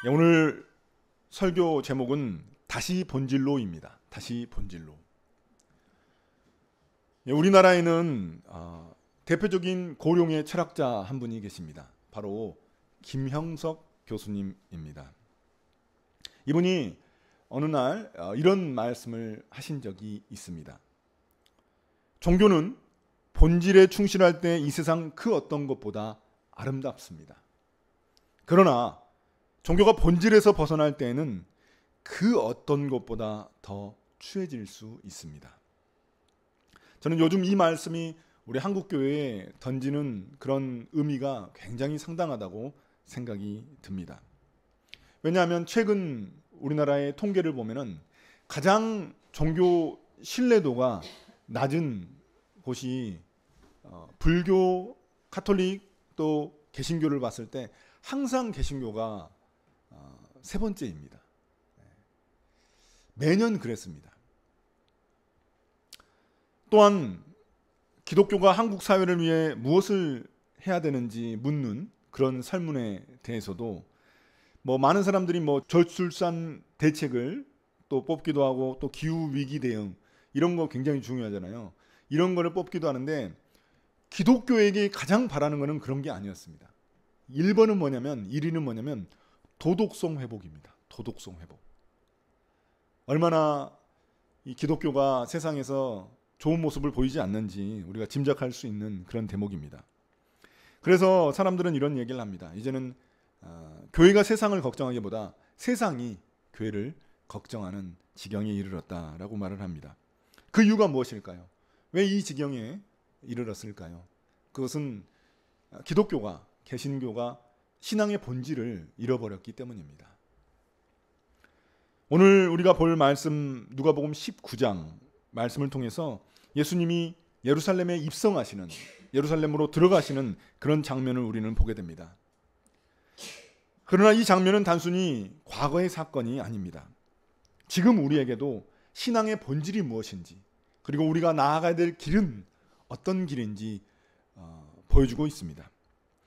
오늘 설교 제목은 다시 본질로입니다. 다시 본질로. 우리나라에는 대표적인 고령의 철학자 한 분이 계십니다. 바로 김형석 교수님입니다. 이분이 어느 날 이런 말씀을 하신 적이 있습니다. 종교는 본질에 충실할 때 이 세상 그 어떤 것보다 아름답습니다. 그러나 종교가 본질에서 벗어날 때에는 그 어떤 것보다 더 추해질 수 있습니다. 저는 요즘 이 말씀이 우리 한국교회에 던지는 그런 의미가 굉장히 상당하다고 생각이 듭니다. 왜냐하면 최근 우리나라의 통계를 보면은 가장 종교 신뢰도가 낮은 곳이 불교, 카톨릭 또 개신교를 봤을 때 항상 개신교가 세 번째입니다. 매년 그랬습니다. 또한 기독교가 한국 사회를 위해 무엇을 해야 되는지 묻는 그런 설문에 대해서도 많은 사람들이 저출산 대책을 또 뽑기도 하고 또 기후 위기 대응 이런 거 굉장히 중요하잖아요. 이런 거를 뽑기도 하는데 기독교에게 가장 바라는 거는 그런 게 아니었습니다. 1위는 뭐냐면 도덕성 회복입니다. 도덕성 회복. 얼마나 이 기독교가 세상에서 좋은 모습을 보이지 않는지 우리가 짐작할 수 있는 그런 대목입니다. 그래서 사람들은 이런 얘기를 합니다. 이제는 교회가 세상을 걱정하기보다 세상이 교회를 걱정하는 지경에 이르렀다라고 말을 합니다. 그 이유가 무엇일까요? 왜 이 지경에 이르렀을까요? 그것은 기독교가, 개신교가 신앙의 본질을 잃어버렸기 때문입니다. 오늘 우리가 볼 말씀 누가복음 19장 말씀을 통해서 예수님이 예루살렘에 입성하시는, 예루살렘으로 들어가시는 그런 장면을 우리는 보게 됩니다. 그러나 이 장면은 단순히 과거의 사건이 아닙니다. 지금 우리에게도 신앙의 본질이 무엇인지, 그리고 우리가 나아가야 될 길은 어떤 길인지 보여주고 있습니다.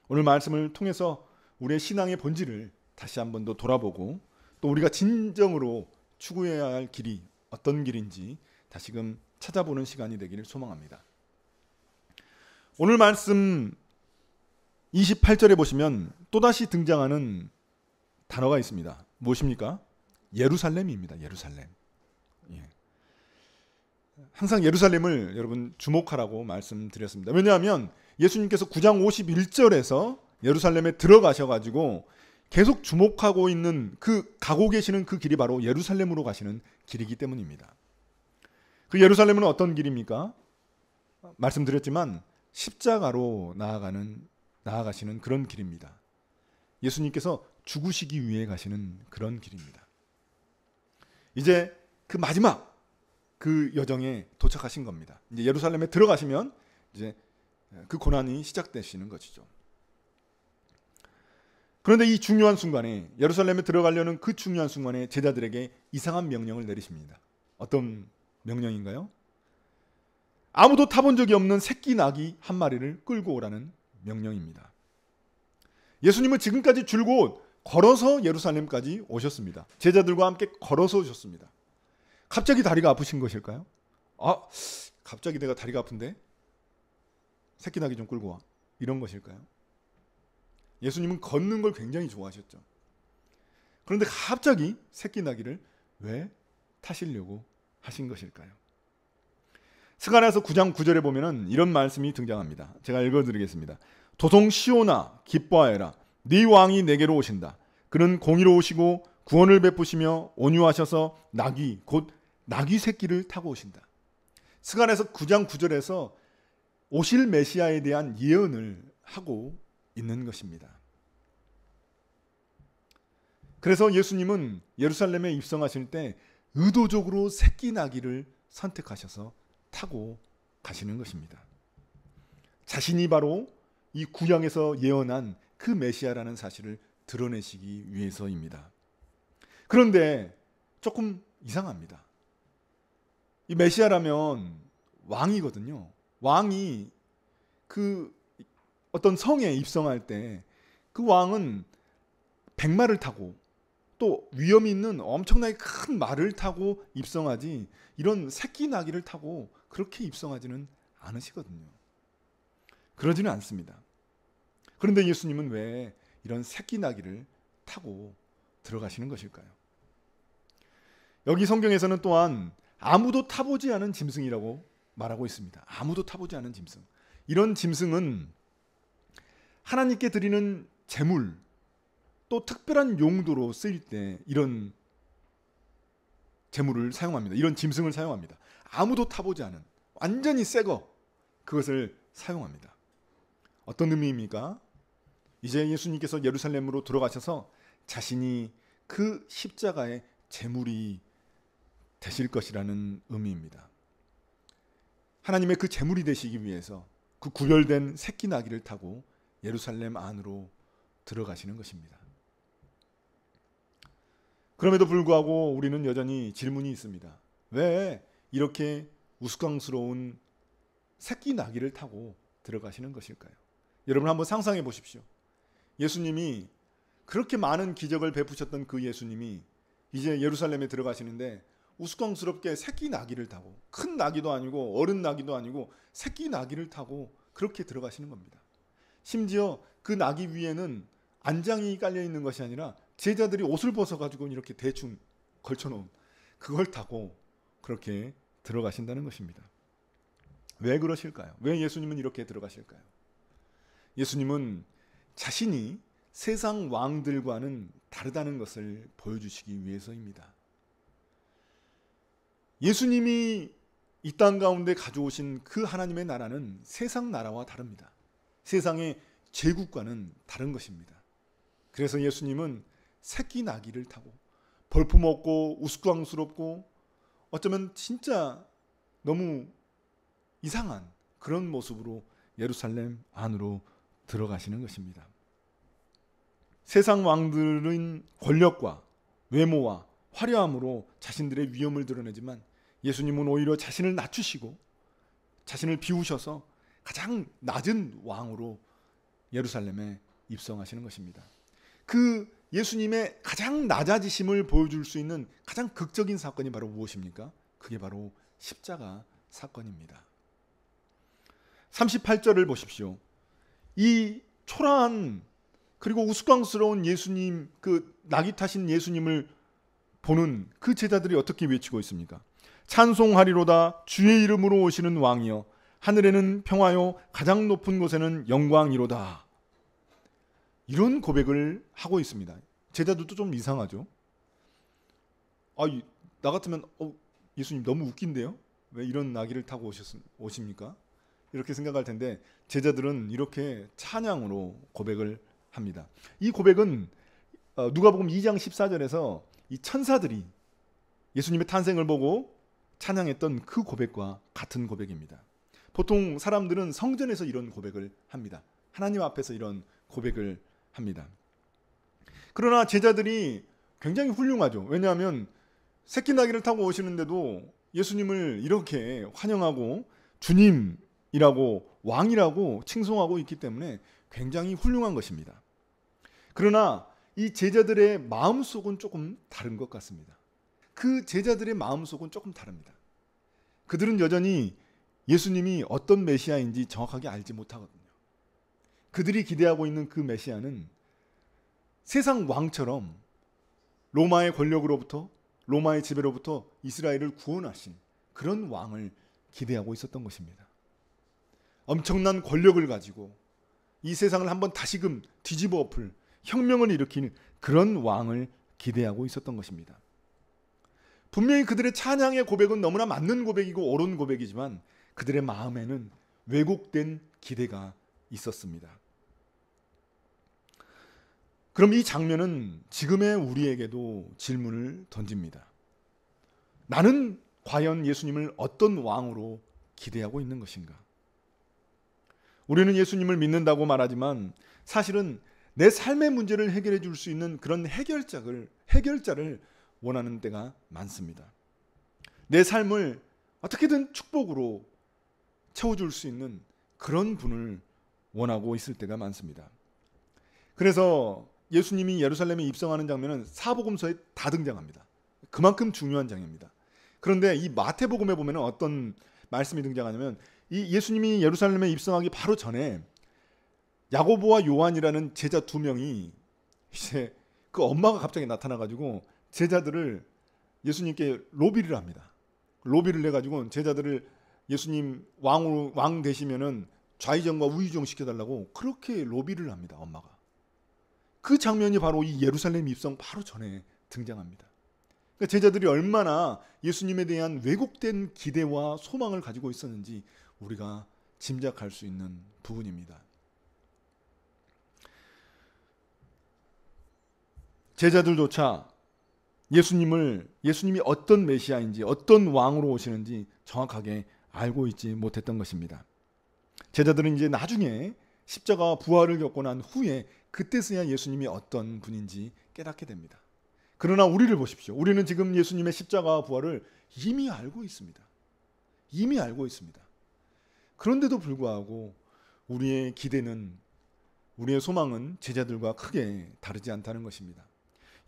오늘 말씀을 통해서 우리의 신앙의 본질을 다시 한 번 더 돌아보고 또 우리가 진정으로 추구해야 할 길이 어떤 길인지 다시금 찾아보는 시간이 되기를 소망합니다. 오늘 말씀 28절에 보시면 또다시 등장하는 단어가 있습니다. 무엇입니까? 예루살렘입니다. 예루살렘. 항상 예루살렘을 여러분 주목하라고 말씀드렸습니다. 왜냐하면 예수님께서 9장 51절에서 예루살렘에 들어가셔가지고 계속 주목하고 있는 가고 계시는 그 길이 바로 예루살렘으로 가시는 길이기 때문입니다. 그 예루살렘은 어떤 길입니까? 말씀드렸지만 십자가로 나아가시는 그런 길입니다. 예수님께서 죽으시기 위해 가시는 그런 길입니다. 이제 그 마지막 그 여정에 도착하신 겁니다. 이제 예루살렘에 들어가시면 이제 그 고난이 시작되시는 것이죠. 그런데 이 중요한 순간에 예루살렘에 들어가려는 그 중요한 순간에 제자들에게 이상한 명령을 내리십니다. 어떤 명령인가요? 아무도 타본 적이 없는 새끼 나귀 한 마리를 끌고 오라는 명령입니다. 예수님은 지금까지 줄곧 걸어서 예루살렘까지 오셨습니다. 제자들과 함께 걸어서 오셨습니다. 갑자기 다리가 아프신 것일까요? 갑자기 내가 다리가 아픈데 새끼 나귀 좀 끌고 와. 이런 것일까요? 예수님은 걷는 걸 굉장히 좋아하셨죠. 그런데 갑자기 새끼 나귀를 왜 타시려고 하신 것일까요? 스가랴서 9장 9절에 보면은 이런 말씀이 등장합니다. 제가 읽어드리겠습니다. 도성 시온아 기뻐하여라. 네 왕이 내게로 오신다. 그는 공의로우시고 구원을 베푸시며 온유하셔서 나귀 곧 나귀 새끼를 타고 오신다. 스가랴서 9장 9절에서 오실 메시아에 대한 예언을 하고 있는 것입니다. 그래서 예수님은 예루살렘에 입성하실 때 의도적으로 새끼 나귀를 선택하셔서 타고 가시는 것입니다. 자신이 바로 이 구약에서 예언한 그 메시아라는 사실을 드러내시기 위해서입니다. 그런데 조금 이상합니다. 이 메시아라면 왕이거든요. 왕이 그 어떤 성에 입성할 때 그 왕은 백마를 타고 또 위험이 있는 엄청나게 큰 말을 타고 입성하지 이런 새끼 나귀를 타고 그렇게 입성하지는 않으시거든요. 그러지는 않습니다. 그런데 예수님은 왜 이런 새끼 나귀를 타고 들어가시는 것일까요? 여기 성경에서는 또한 아무도 타보지 않은 짐승이라고 말하고 있습니다. 아무도 타보지 않은 짐승. 이런 짐승은 하나님께 드리는 제물, 또 특별한 용도로 쓰일 때 이런 제물을 사용합니다. 이런 짐승을 사용합니다. 아무도 타보지 않은 완전히 새거, 그것을 사용합니다. 어떤 의미입니까? 이제 예수님께서 예루살렘으로 들어가셔서 자신이 그 십자가의 제물이 되실 것이라는 의미입니다. 하나님의 그 제물이 되시기 위해서 그 구별된 새끼 나귀를 타고 예루살렘 안으로 들어가시는 것입니다. 그럼에도 불구하고 우리는 여전히 질문이 있습니다. 왜 이렇게 우스꽝스러운 새끼 나귀를 타고 들어가시는 것일까요? 여러분 한번 상상해 보십시오. 예수님이 그렇게 많은 기적을 베푸셨던 그 예수님이 이제 예루살렘에 들어가시는데 우스꽝스럽게 새끼 나귀를 타고, 큰 나귀도 아니고 어른 나귀도 아니고 새끼 나귀를 타고 그렇게 들어가시는 겁니다. 심지어 그 나귀 위에는 안장이 깔려 있는 것이 아니라 제자들이 옷을 벗어가지고 이렇게 대충 걸쳐놓은 그걸 타고 그렇게 들어가신다는 것입니다. 왜 그러실까요? 왜 예수님은 이렇게 들어가실까요? 예수님은 자신이 세상 왕들과는 다르다는 것을 보여주시기 위해서입니다. 예수님이 이 땅 가운데 가져오신 그 하나님의 나라는 세상 나라와 다릅니다. 세상의 제국과는 다른 것입니다. 그래서 예수님은 새끼 나귀를 타고 볼품없고 우스꽝스럽고 어쩌면 진짜 너무 이상한 그런 모습으로 예루살렘 안으로 들어가시는 것입니다. 세상 왕들은 권력과 외모와 화려함으로 자신들의 위엄을 드러내지만 예수님은 오히려 자신을 낮추시고 자신을 비우셔서 가장 낮은 왕으로 예루살렘에 입성하시는 것입니다. 그 예수님의 가장 낮아지심을 보여줄 수 있는 가장 극적인 사건이 바로 무엇입니까? 그게 바로 십자가 사건입니다. 38절을 보십시오. 이 초라한 그리고 우스꽝스러운 예수님, 그 나귀 타신 예수님을 보는 그 제자들이 어떻게 외치고 있습니까? 찬송하리로다 주의 이름으로 오시는 왕이여, 하늘에는 평화요 가장 높은 곳에는 영광이로다. 이런 고백을 하고 있습니다. 제자들도 좀 이상하죠. 나 같으면 예수님 너무 웃긴데요? 왜 이런 나귀를 타고 오십니까? 이렇게 생각할 텐데 제자들은 이렇게 찬양으로 고백을 합니다. 이 고백은 누가복음 2장 14절에서 이 천사들이 예수님의 탄생을 보고 찬양했던 그 고백과 같은 고백입니다. 보통 사람들은 성전에서 이런 고백을 합니다. 하나님 앞에서 이런 고백을 합니다. 그러나 제자들이 굉장히 훌륭하죠. 왜냐하면 새끼 나귀를 타고 오시는데도 예수님을 이렇게 환영하고 주님이라고 왕이라고 칭송하고 있기 때문에 굉장히 훌륭한 것입니다. 그러나 이 제자들의 마음속은 조금 다른 것 같습니다. 그 제자들의 마음속은 조금 다릅니다. 그들은 여전히 예수님이 어떤 메시아인지 정확하게 알지 못하거든요. 그들이 기대하고 있는 그 메시아는 세상 왕처럼 로마의 권력으로부터, 로마의 지배로부터 이스라엘을 구원하신 그런 왕을 기대하고 있었던 것입니다. 엄청난 권력을 가지고 이 세상을 한번 다시금 뒤집어 엎을 혁명을 일으키는 그런 왕을 기대하고 있었던 것입니다. 분명히 그들의 찬양의 고백은 너무나 맞는 고백이고 옳은 고백이지만 그들의 마음에는 왜곡된 기대가 있었습니다. 그럼 이 장면은 지금의 우리에게도 질문을 던집니다. 나는 과연 예수님을 어떤 왕으로 기대하고 있는 것인가? 우리는 예수님을 믿는다고 말하지만 사실은 내 삶의 문제를 해결해 줄 수 있는 그런 해결자를 원하는 때가 많습니다. 내 삶을 어떻게든 축복으로 채워줄 수 있는 그런 분을 원하고 있을 때가 많습니다. 그래서 예수님이 예루살렘에 입성하는 장면은 사복음서에 다 등장합니다. 그만큼 중요한 장입니다. 그런데 이 마태복음에 보면 어떤 말씀이 등장하냐면 이 예수님이 예루살렘에 입성하기 바로 전에 야고보와 요한이라는 제자 두 명이 이제 그 엄마가 갑자기 나타나가지고 제자들을 예수님께 로비를 합니다. 로비를 해가지고 제자들을 예수님 왕 되시면은 좌의정과 우의정 시켜달라고 그렇게 로비를 합니다. 엄마가. 그 장면이 바로 이 예루살렘 입성 바로 전에 등장합니다. 그러니까 제자들이 얼마나 예수님에 대한 왜곡된 기대와 소망을 가지고 있었는지 우리가 짐작할 수 있는 부분입니다. 제자들조차 예수님이 어떤 메시아인지 어떤 왕으로 오시는지 정확하게 알고 있지 못했던 것입니다. 제자들은 이제 나중에 십자가와 부활을 겪고 난 후에 그때서야 예수님이 어떤 분인지 깨닫게 됩니다. 그러나 우리를 보십시오. 우리는 지금 예수님의 십자가와 부활을 이미 알고 있습니다. 이미 알고 있습니다. 그런데도 불구하고 우리의 기대는, 우리의 소망은 제자들과 크게 다르지 않다는 것입니다.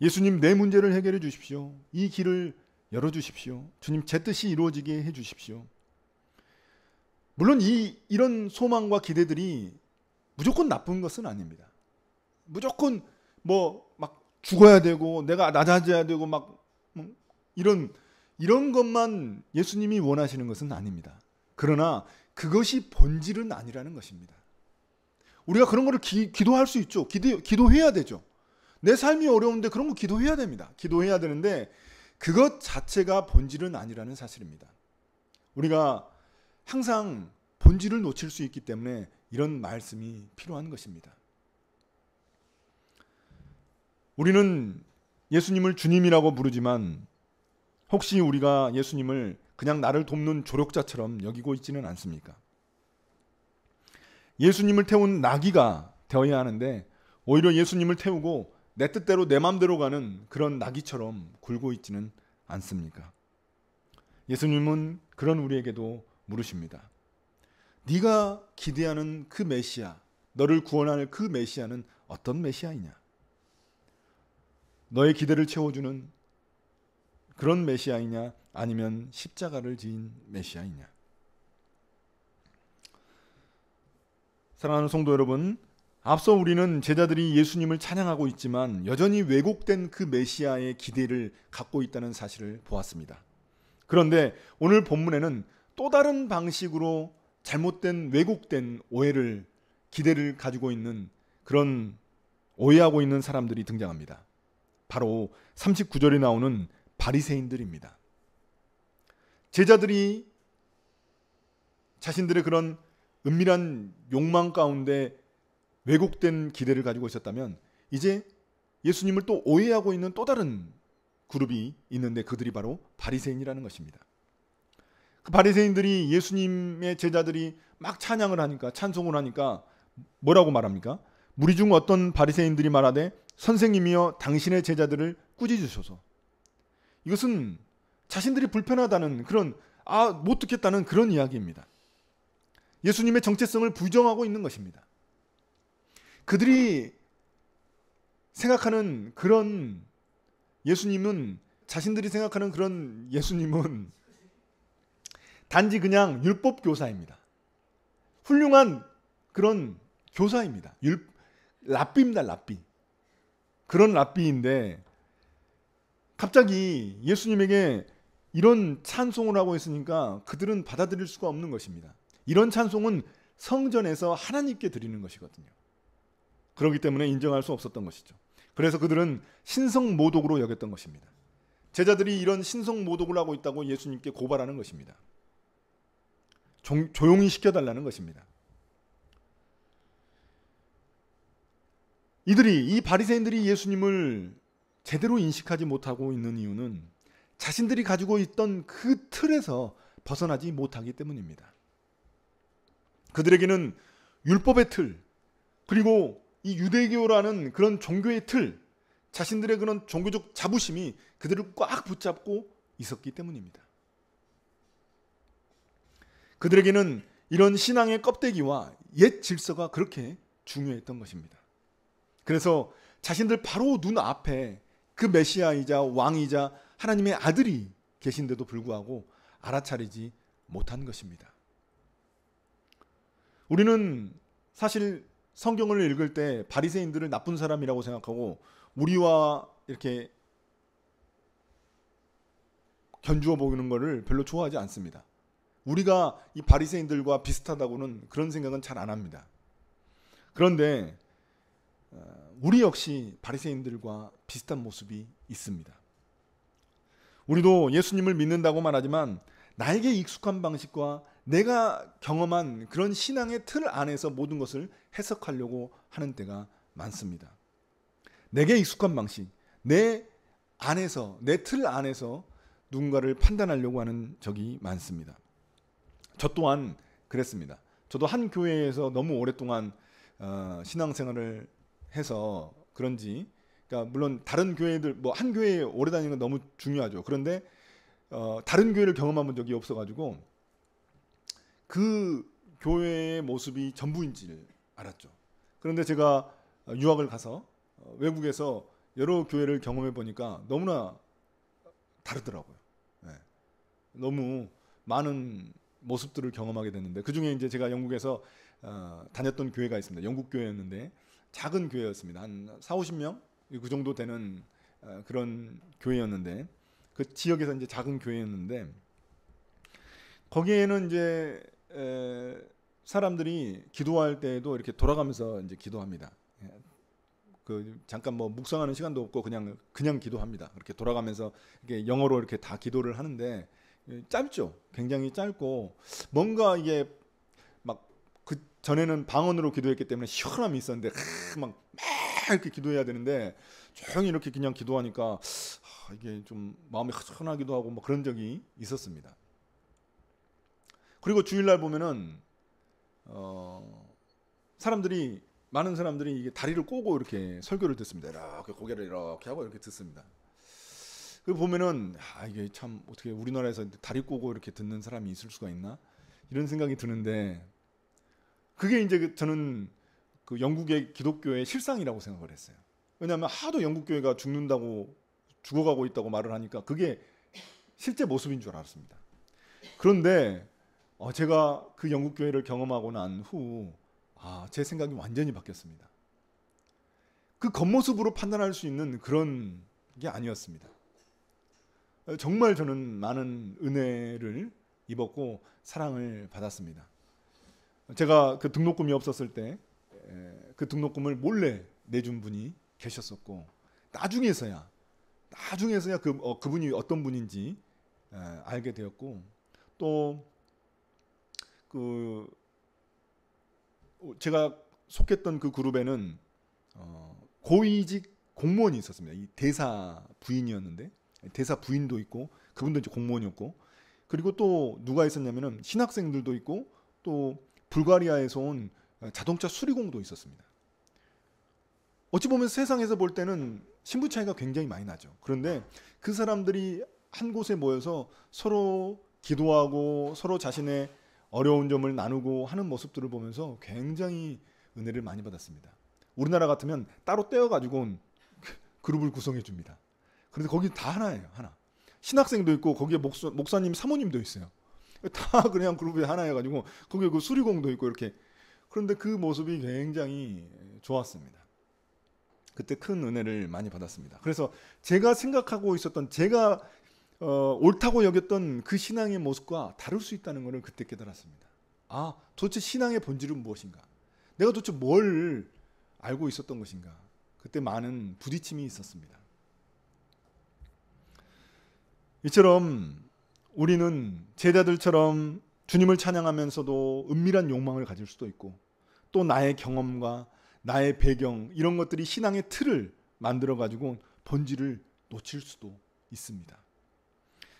예수님, 내 문제를 해결해 주십시오. 이 길을 열어주십시오. 주님, 제 뜻이 이루어지게 해주십시오. 물론 이런 소망과 기대들이 무조건 나쁜 것은 아닙니다. 무조건 막 죽어야 되고 내가 낮아져야 되고 막 이런 것만 예수님이 원하시는 것은 아닙니다. 그러나 그것이 본질은 아니라는 것입니다. 우리가 그런 거를 기도할 수 있죠. 기도해야 되죠. 내 삶이 어려운데 그런 거 기도해야 됩니다. 기도해야 되는데 그것 자체가 본질은 아니라는 사실입니다. 우리가 항상 본질을 놓칠 수 있기 때문에 이런 말씀이 필요한 것입니다. 우리는 예수님을 주님이라고 부르지만 혹시 우리가 예수님을 그냥 나를 돕는 조력자처럼 여기고 있지는 않습니까? 예수님을 태운 나귀가 되어야 하는데 오히려 예수님을 태우고 내 뜻대로 내 마음대로 가는 그런 나귀처럼 굴고 있지는 않습니까? 예수님은 그런 우리에게도 물으십니다. 네가 기대하는 그 메시아, 너를 구원할 그 메시아는 어떤 메시아이냐? 너의 기대를 채워주는 그런 메시아이냐, 아니면 십자가를 지은 메시아이냐? 사랑하는 성도 여러분, 앞서 우리는 제자들이 예수님을 찬양하고 있지만 여전히 왜곡된 그 메시아의 기대를 갖고 있다는 사실을 보았습니다. 그런데 오늘 본문에는 또 다른 방식으로 잘못된 왜곡된 기대를 가지고 있는 그런 오해하고 있는 사람들이 등장합니다. 바로 39절에 나오는 바리새인들입니다. 제자들이 자신들의 그런 은밀한 욕망 가운데 왜곡된 기대를 가지고 있었다면 이제 예수님을 또 오해하고 있는 또 다른 그룹이 있는데 그들이 바로 바리새인이라는 것입니다. 그 바리새인들이 예수님의 제자들이 막 찬양을 하니까, 찬송을 하니까 뭐라고 말합니까? 무리 중 어떤 바리새인들이 말하되 선생님이여 당신의 제자들을 꾸짖으소서. 이것은 자신들이 불편하다는 그런 못 듣겠다는 그런 이야기입니다. 예수님의 정체성을 부정하고 있는 것입니다. 그들이 생각하는 그런 예수님은, 자신들이 생각하는 그런 예수님은 단지 그냥 율법 교사입니다. 훌륭한 그런 교사입니다. 랍비입니다. 랍비. 그런 랍비인데 갑자기 예수님에게 이런 찬송을 하고 있으니까 그들은 받아들일 수가 없는 것입니다. 이런 찬송은 성전에서 하나님께 드리는 것이거든요. 그렇기 때문에 인정할 수 없었던 것이죠. 그래서 그들은 신성모독으로 여겼던 것입니다. 제자들이 이런 신성모독을 하고 있다고 예수님께 고발하는 것입니다. 조용히 시켜달라는 것입니다. 이 바리새인들이 예수님을 제대로 인식하지 못하고 있는 이유는 자신들이 가지고 있던 그 틀에서 벗어나지 못하기 때문입니다. 그들에게는 율법의 틀, 그리고 이 유대교라는 그런 종교의 틀, 자신들의 그런 종교적 자부심이 그들을 꽉 붙잡고 있었기 때문입니다. 그들에게는 이런 신앙의 껍데기와 옛 질서가 그렇게 중요했던 것입니다. 그래서 자신들 바로 눈앞에 그 메시아이자 왕이자 하나님의 아들이 계신데도 불구하고 알아차리지 못한 것입니다. 우리는 사실 성경을 읽을 때 바리새인들을 나쁜 사람이라고 생각하고 우리와 이렇게 견주어 보는 것을 별로 좋아하지 않습니다. 우리가 이 바리새인들과 비슷하다고는 그런 생각은 잘 안 합니다. 그런데 우리 역시 바리새인들과 비슷한 모습이 있습니다. 우리도 예수님을 믿는다고 말하지만 나에게 익숙한 방식과 내가 경험한 그런 신앙의 틀 안에서 모든 것을 해석하려고 하는 때가 많습니다. 내게 익숙한 방식, 내 안에서, 내 틀 안에서 누군가를 판단하려고 하는 적이 많습니다. 저 또한 그랬습니다. 저도 한 교회에서 너무 오랫동안 신앙생활을 해서 그런지, 그러니까 물론 다른 교회들, 뭐 한 교회에 오래 다니는 건 너무 중요하죠. 그런데 다른 교회를 경험해 본 적이 없어가지고 그 교회의 모습이 전부인지를 알았죠. 그런데 제가 유학을 가서 외국에서 여러 교회를 경험해 보니까 너무나 다르더라고요. 네. 너무 많은 모습들을 경험하게 됐는데 그 중에 이제 제가 영국에서 다녔던 교회가 있습니다. 영국 교회였는데 작은 교회였습니다. 한 40-50명 그 정도 되는 그런 교회였는데 그 지역에서 이제 작은 교회였는데 거기에는 이제 사람들이 기도할 때에도 이렇게 돌아가면서 이제 기도합니다. 그 잠깐 뭐 묵상하는 시간도 없고 그냥 기도합니다. 그렇게 돌아가면서 이렇게 영어로 이렇게 다 기도를 하는데 짧죠. 굉장히 짧고 뭔가 이게 막 그 전에는 방언으로 기도했기 때문에 시원함이 있었는데 막 이렇게 기도해야 되는데 조용히 이렇게 그냥 기도하니까 이게 좀 마음이 허전하기도 하고 뭐 그런 적이 있었습니다. 그리고 주일날 보면은 많은 사람들이 이게 다리를 꼬고 이렇게 설교를 듣습니다. 이렇게 고개를 이렇게 하고 이렇게 듣습니다. 그 보면은 이게 참 어떻게 우리나라에서 다리 꼬고 이렇게 듣는 사람이 있을 수가 있나 이런 생각이 드는데 그게 이제 저는 그 영국의 기독교의 실상이라고 생각을 했어요. 왜냐하면 하도 영국 교회가 죽어가고 있다고 말을 하니까 그게 실제 모습인 줄 알았습니다. 그런데 제가 그 영국 교회를 경험하고 난 후 제 생각이 완전히 바뀌었습니다. 그 겉모습으로 판단할 수 있는 그런 게 아니었습니다. 정말 저는 많은 은혜를 입었고 사랑을 받았습니다. 제가 그 등록금이 없었을 때 그 등록금을 몰래 내준 분이 계셨었고 나중에서야 그분이 어떤 분인지 알게 되었고 또 그 제가 속했던 그 그룹에는 고위직 공무원이 있었습니다. 이 대사 부인이었는데 대사 부인도 있고 그분도 이제 공무원이었고 그리고 또 누가 있었냐면은 신학생들도 있고 또 불가리아에서 온 자동차 수리공도 있었습니다. 어찌 보면 세상에서 볼 때는 신분 차이가 굉장히 많이 나죠. 그런데 그 사람들이 한 곳에 모여서 서로 기도하고 서로 자신의 어려운 점을 나누고 하는 모습들을 보면서 굉장히 은혜를 많이 받았습니다. 우리나라 같으면 따로 떼어가지고 그룹을 구성해 줍니다. 그런데 거기 다 하나예요. 하나. 신학생도 있고 거기에 목사님 사모님도 있어요. 다 그냥 그룹이 하나여가지고 거기에 그 수리공도 있고 이렇게. 그런데 그 모습이 굉장히 좋았습니다. 그때 큰 은혜를 많이 받았습니다. 그래서 제가 생각하고 있었던 제가 옳다고 여겼던 그 신앙의 모습과 다를 수 있다는 것을 그때 깨달았습니다. 도대체 신앙의 본질은 무엇인가? 내가 도대체 뭘 알고 있었던 것인가? 그때 많은 부딪힘이 있었습니다. 이처럼 우리는 제자들처럼 주님을 찬양하면서도 은밀한 욕망을 가질 수도 있고 또 나의 경험과 나의 배경 이런 것들이 신앙의 틀을 만들어 가지고 본질을 놓칠 수도 있습니다.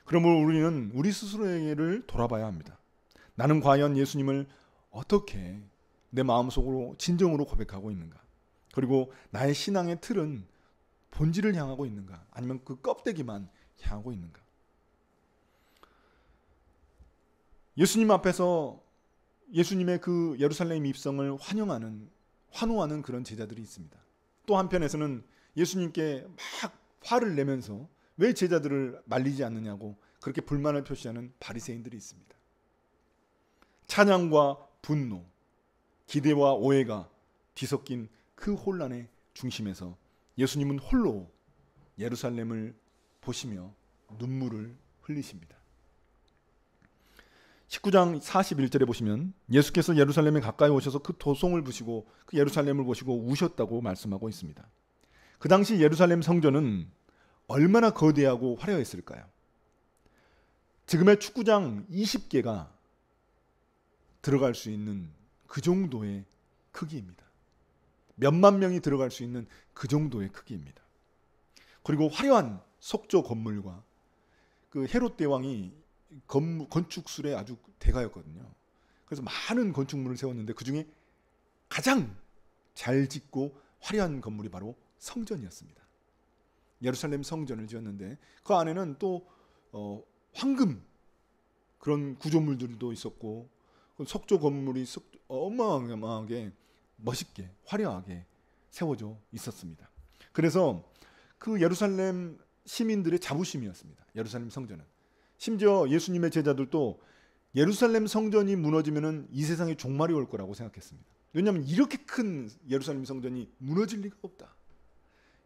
그러므로 우리는 우리 스스로를 돌아봐야 합니다. 나는 과연 예수님을 어떻게 내 마음속으로 진정으로 고백하고 있는가? 그리고 나의 신앙의 틀은 본질을 향하고 있는가? 아니면 그 껍데기만 향하고 있는가? 예수님 앞에서 예수님의 그 예루살렘 입성을 환호하는 그런 제자들이 있습니다. 또 한편에서는 예수님께 막 화를 내면서 왜 제자들을 말리지 않느냐고 그렇게 불만을 표시하는 바리새인들이 있습니다. 찬양과 분노, 기대와 오해가 뒤섞인 그 혼란의 중심에서 예수님은 홀로 예루살렘을 보시며 눈물을 흘리십니다. 19장 41절에 보시면 예수께서 예루살렘에 가까이 오셔서 그 도성을 보시고 그 예루살렘을 보시고 우셨다고 말씀하고 있습니다. 그 당시 예루살렘 성전은 얼마나 거대하고 화려했을까요? 지금의 축구장 20개가 들어갈 수 있는 그 정도의 크기입니다. 몇만 명이 들어갈 수 있는 그 정도의 크기입니다. 그리고 화려한 석조 건물과 그 헤롯 대왕이 건축술에 아주 대가였거든요. 그래서 많은 건축물을 세웠는데 그 중에 가장 잘 짓고 화려한 건물이 바로 성전이었습니다. 예루살렘 성전을 지었는데 그 안에는 또 황금 그런 구조물들도 있었고 석조 건물이 어마어마하게 멋있게 화려하게 세워져 있었습니다. 그래서 그 예루살렘 시민들의 자부심이었습니다. 예루살렘 성전은. 심지어 예수님의 제자들도 예루살렘 성전이 무너지면은 이 세상에 종말이 올 거라고 생각했습니다. 왜냐하면 이렇게 큰 예루살렘 성전이 무너질 리가 없다.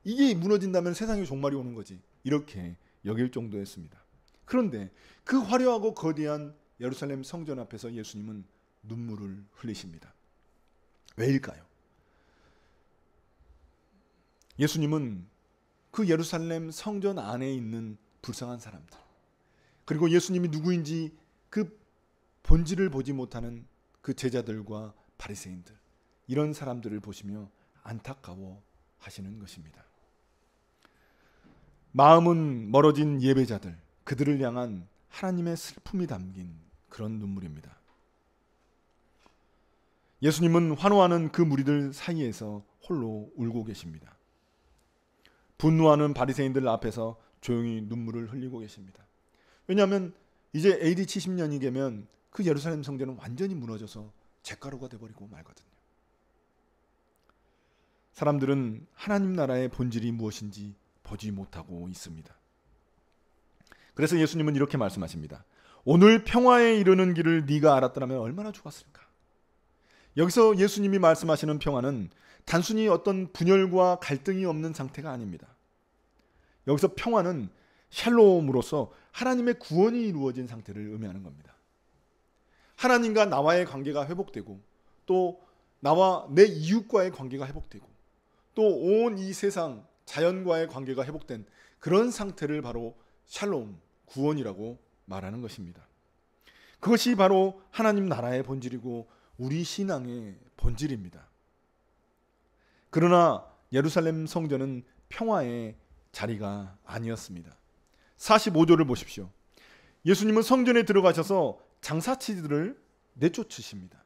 이게 무너진다면 세상에 종말이 오는 거지. 이렇게 여길 정도였습니다. 그런데 그 화려하고 거대한 예루살렘 성전 앞에서 예수님은 눈물을 흘리십니다. 왜일까요? 예수님은 그 예루살렘 성전 안에 있는 불쌍한 사람들, 그리고 예수님이 누구인지 그 본질을 보지 못하는 그 제자들과 바리새인들, 이런 사람들을 보시며 안타까워 하시는 것입니다. 마음은 멀어진 예배자들, 그들을 향한 하나님의 슬픔이 담긴 그런 눈물입니다. 예수님은 환호하는 그 무리들 사이에서 홀로 울고 계십니다. 분노하는 바리새인들 앞에서 조용히 눈물을 흘리고 계십니다. 왜냐하면 이제 AD 70년이 되면 그 예루살렘 성전은 완전히 무너져서 잿가루가 돼버리고 말거든요. 사람들은 하나님 나라의 본질이 무엇인지 보지 못하고 있습니다. 그래서 예수님은 이렇게 말씀하십니다. 오늘 평화에 이르는 길을 네가 알았더라면 얼마나 좋았을까. 여기서 예수님이 말씀하시는 평화는 단순히 어떤 분열과 갈등이 없는 상태가 아닙니다. 여기서 평화는 샬롬으로서 하나님의 구원이 이루어진 상태를 의미하는 겁니다. 하나님과 나와의 관계가 회복되고 또 나와 내 이웃과의 관계가 회복되고 또 온 이 세상 자연과의 관계가 회복된 그런 상태를 바로 샬롬, 구원이라고 말하는 것입니다. 그것이 바로 하나님 나라의 본질이고 우리 신앙의 본질입니다. 그러나 예루살렘 성전은 평화의 자리가 아니었습니다. 45절을 보십시오. 예수님은 성전에 들어가셔서 장사치들을 내쫓으십니다.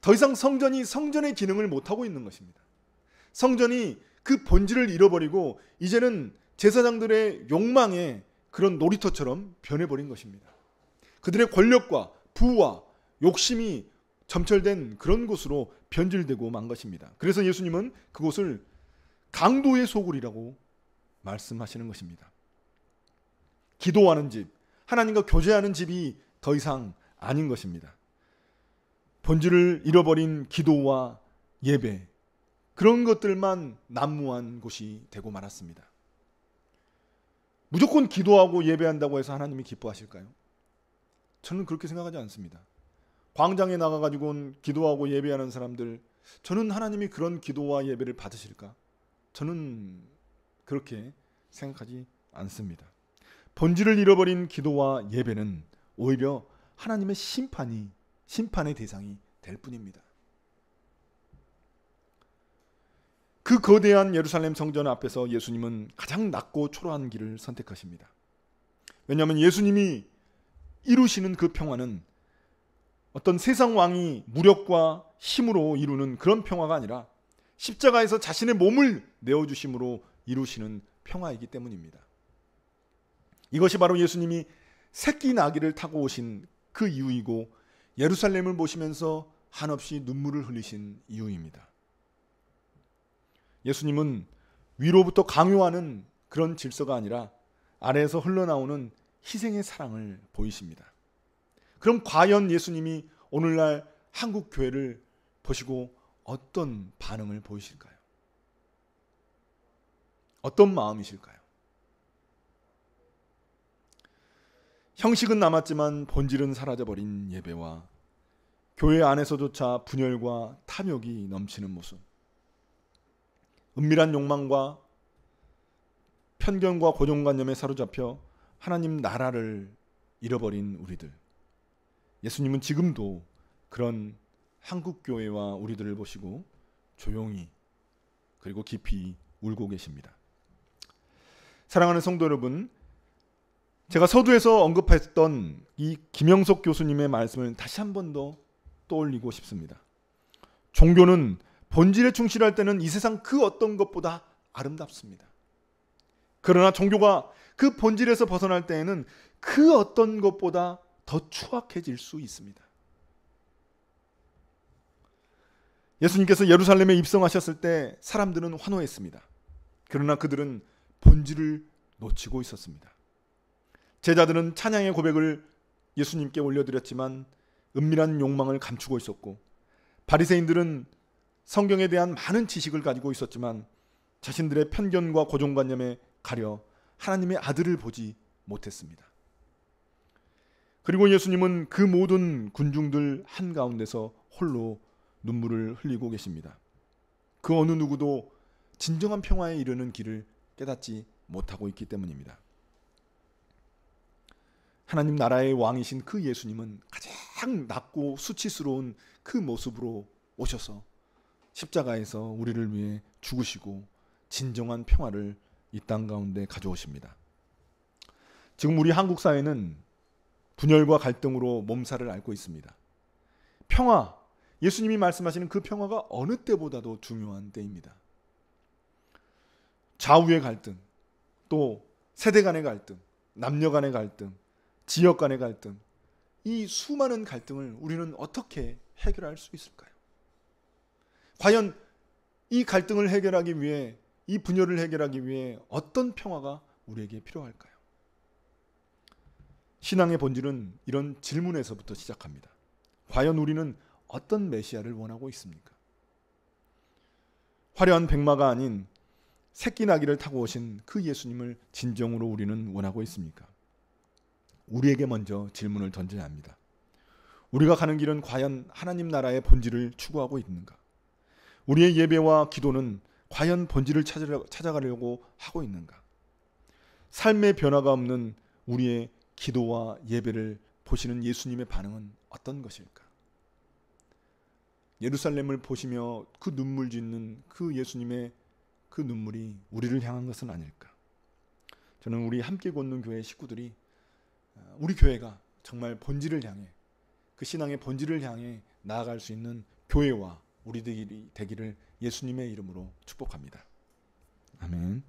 더 이상 성전이 성전의 기능을 못하고 있는 것입니다. 성전이 그 본질을 잃어버리고 이제는 제사장들의 욕망의 그런 놀이터처럼 변해버린 것입니다. 그들의 권력과 부와 욕심이 점철된 그런 곳으로 변질되고 만 것입니다. 그래서 예수님은 그곳을 강도의 소굴이라고 말씀하시는 것입니다. 기도하는 집, 하나님과 교제하는 집이 더 이상 아닌 것입니다. 본질을 잃어버린 기도와 예배, 그런 것들만 난무한 곳이 되고 말았습니다. 무조건 기도하고 예배한다고 해서 하나님이 기뻐하실까요? 저는 그렇게 생각하지 않습니다. 광장에 나가가지고 기도하고 예배하는 사람들, 저는 하나님이 그런 기도와 예배를 받으실까? 저는 그렇게 생각하지 않습니다. 본질을 잃어버린 기도와 예배는 오히려 하나님의 심판의 대상이 될 뿐입니다. 그 거대한 예루살렘 성전 앞에서 예수님은 가장 낮고 초라한 길을 선택하십니다. 왜냐하면 예수님이 이루시는 그 평화는 어떤 세상 왕이 무력과 힘으로 이루는 그런 평화가 아니라 십자가에서 자신의 몸을 내어주심으로 이루시는 평화이기 때문입니다. 이것이 바로 예수님이 새끼 나귀를 타고 오신 그 이유이고 예루살렘을 보시면서 한없이 눈물을 흘리신 이유입니다. 예수님은 위로부터 강요하는 그런 질서가 아니라 아래에서 흘러나오는 희생의 사랑을 보이십니다. 그럼 과연 예수님이 오늘날 한국 교회를 보시고 어떤 반응을 보이실까요? 어떤 마음이실까요? 형식은 남았지만 본질은 사라져버린 예배와 교회 안에서조차 분열과 탐욕이 넘치는 모습, 은밀한 욕망과 편견과 고정관념에 사로잡혀 하나님 나라를 잃어버린 우리들. 예수님은 지금도 그런 한국교회와 우리들을 보시고 조용히 그리고 깊이 울고 계십니다. 사랑하는 성도 여러분, 제가 서두에서 언급했던 이 김영석 교수님의 말씀을 다시 한 번 더 떠올리고 싶습니다. 종교는 본질에 충실할 때는 이 세상 그 어떤 것보다 아름답습니다. 그러나 종교가 그 본질에서 벗어날 때에는 그 어떤 것보다 더 추악해질 수 있습니다. 예수님께서 예루살렘에 입성하셨을 때 사람들은 환호했습니다. 그러나 그들은 본질을 놓치고 있었습니다. 제자들은 찬양의 고백을 예수님께 올려드렸지만 은밀한 욕망을 감추고 있었고, 바리새인들은 성경에 대한 많은 지식을 가지고 있었지만 자신들의 편견과 고정관념에 가려 하나님의 아들을 보지 못했습니다. 그리고 예수님은 그 모든 군중들 한가운데서 홀로 눈물을 흘리고 계십니다. 그 어느 누구도 진정한 평화에 이르는 길을 깨닫지 못하고 있기 때문입니다. 하나님 나라의 왕이신 그 예수님은 가장 낮고 수치스러운 그 모습으로 오셔서 십자가에서 우리를 위해 죽으시고 진정한 평화를 이 땅 가운데 가져오십니다. 지금 우리 한국 사회는 분열과 갈등으로 몸살을 앓고 있습니다. 평화, 예수님이 말씀하시는 그 평화가 어느 때보다도 중요한 때입니다. 좌우의 갈등, 또 세대 간의 갈등, 남녀 간의 갈등, 지역 간의 갈등, 이 수많은 갈등을 우리는 어떻게 해결할 수 있을까요? 과연 이 갈등을 해결하기 위해, 이 분열을 해결하기 위해 어떤 평화가 우리에게 필요할까요? 신앙의 본질은 이런 질문에서부터 시작합니다. 과연 우리는 어떤 메시아를 원하고 있습니까? 화려한 백마가 아닌 새끼 나귀를 타고 오신 그 예수님을 진정으로 우리는 원하고 있습니까? 우리에게 먼저 질문을 던져야 합니다. 우리가 가는 길은 과연 하나님 나라의 본질을 추구하고 있는가? 우리의 예배와 기도는 과연 본질을 찾아가려고 하고 있는가? 삶의 변화가 없는 우리의 기도와 예배를 보시는 예수님의 반응은 어떤 것일까? 예루살렘을 보시며 그 눈물 짓는 그 예수님의 그 눈물이 우리를 향한 것은 아닐까? 저는 우리 함께 걷는 교회 식구들이 우리 교회가 정말 본질을 향해, 그 신앙의 본질을 향해 나아갈 수 있는 교회와 우리들이 되기를 예수님의 이름으로 축복합니다. 아멘.